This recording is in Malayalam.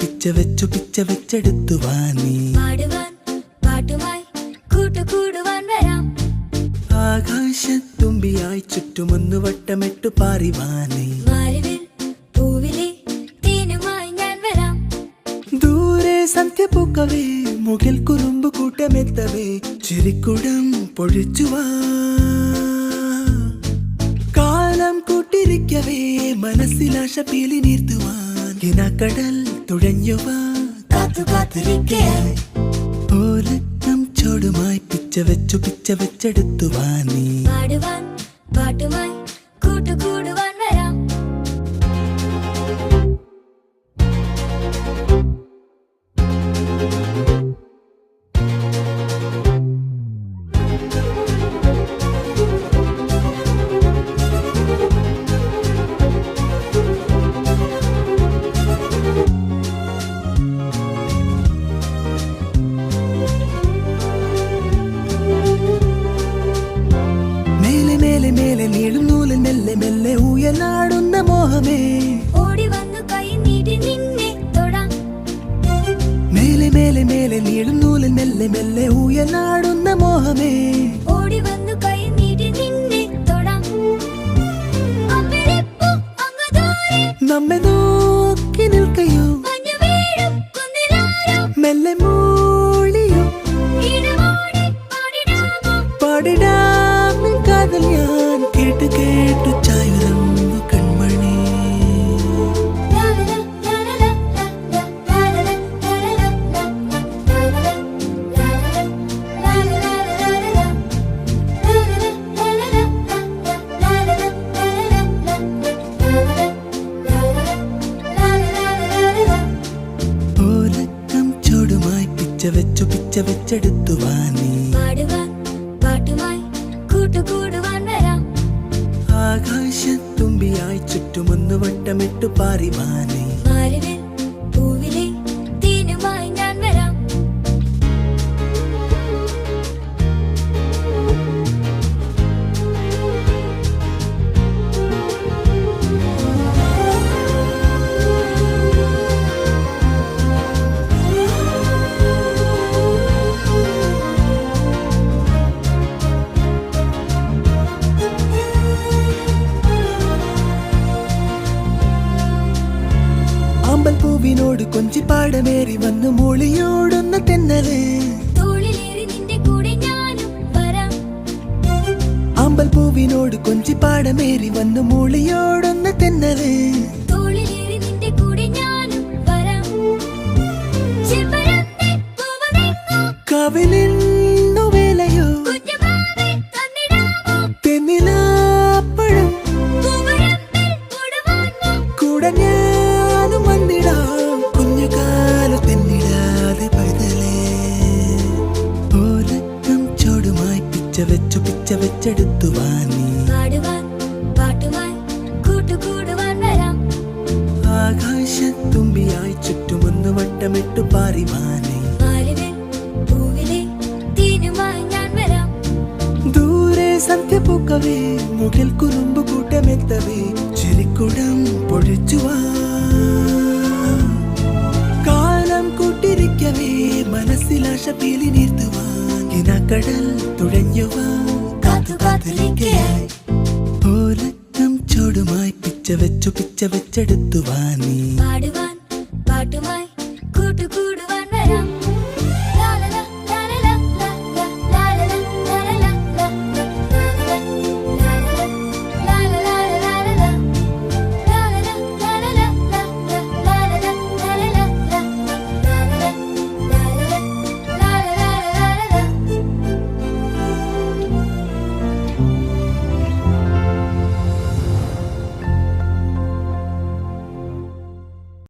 പിച്ച വെച്ചെടുത്തു വാനി പാട്ടുമായി കൂട്ടുകൂടുവാൻ വരാം. ആകാശത്തുമ്പിയായി ചുറ്റുമൊന്നു വട്ടമിട്ടു പാറിവാനി പൂവിലെ തേനുമായി ഞാൻ വരാം. ദൂരെ സന്ധ്യ പൂക്കവേ മുകിൽ കുറുമ്പ് കൂട്ടമെത്തവേ ചിരിക്കുടം പൊഴിച്ചുവാ. കാലം കൂട്ടിരിക്കവേ മനസ്സിലാശ പീലി നീർത്തുവാൻ കിനാക്കടൽ തുഴഞ്ഞുവാ. ഓലക്കം ചോടുമായി പിച്ച വെച്ചെടുത്തു വാനി പാട്ടുമായി കൂട്ടുകൂടുവാൻ വരാം. മേലെ നീളും നൂല് മെല്ലെ മെല്ലെ ഊയലാടുന്ന മോഹമേ ഓടി വന്നു കൈ നീട്ടി നിന്നെ തൊടാം. മേലെ നീളും നൂല് മെല്ലെ മെല്ലെ ഊയലാടുന്ന മോഹമേ ഓടി വന്നു കൈ നീട്ടി നിന്നെ തൊടാം. നമ്മെ നോക്കി നിൽക്കയോ മെല്ലെ മൂളിയോ പാടിടാം കാതൽ ഞാൻ കേട്ടു കേട്ടു ചായുറന്നു കൺമണി. ഓലക്കം ചോടുമായി പിച്ച വെച്ചെടുത്തു വാനി പാട്ടുമായി കൂട്ടുകൂടുവാൻ വരാം. ആകാശത്തുമ്പിയായി ചുറ്റുമൊന്നു വട്ടമിട്ടു പാറിവാനി പൂവിലെ തേനുമായി ഞാൻ വരാം. അമ്പൽപ്പൂവിനോട് കൊഞ്ചിപ്പാടമേറി വന്നു മൂളിയോടുന്ന തെന്നല് തോളിലേറി നിന്റെ കൂടെ ഞാനും വരാം. അമ്പൽപ്പൂവിനോട് കൊഞ്ചിപ്പാടമേറി വന്നു മൂളിയോടുന്ന തെന്നല് തോളിലേറി നിന്റെ കൂടെ ഞാനും വരാം. കവിലിന്നു വേലയോ തെന്നിലാപ്പഴം കൂടെ ഞാനും വന്നിടാം കുഞ്ഞുകാലു തെന്നിടാതെ പൈതലേ. ഓലക്കം ചോടുമായി പിച്ച വെച്ചെടുത്തു വാനി പാട്ടുമായി കൂട്ടുകൂടുവാൻ വരാം. ആകാശത്തുമ്പിയായി ചുറ്റുമൊന്നു വട്ടമിട്ടു പാറിവാനി പൂവിലെ തേനുമായി ഞാൻ വരാം. ദൂരെ സന്ധ്യ പൂക്കവേ മുകിൽ കുറുമ്പ് കൂട്ടമെത്തവേ ചിരിക്കുടം പൊഴിച്ചുവാ. കാലം കൂട്ടിരിക്കവേ മനസ്സിലാശ പീലി നീർത്തുവാൻ കിനാക്കടൽ തുഴഞ്ഞുവാ. ഓലക്കം ചോടുമായി പിച്ച വെച്ചെടുത്തു വാനി പാട്ടുമായി കൂട്ടുകൂടുവാൻ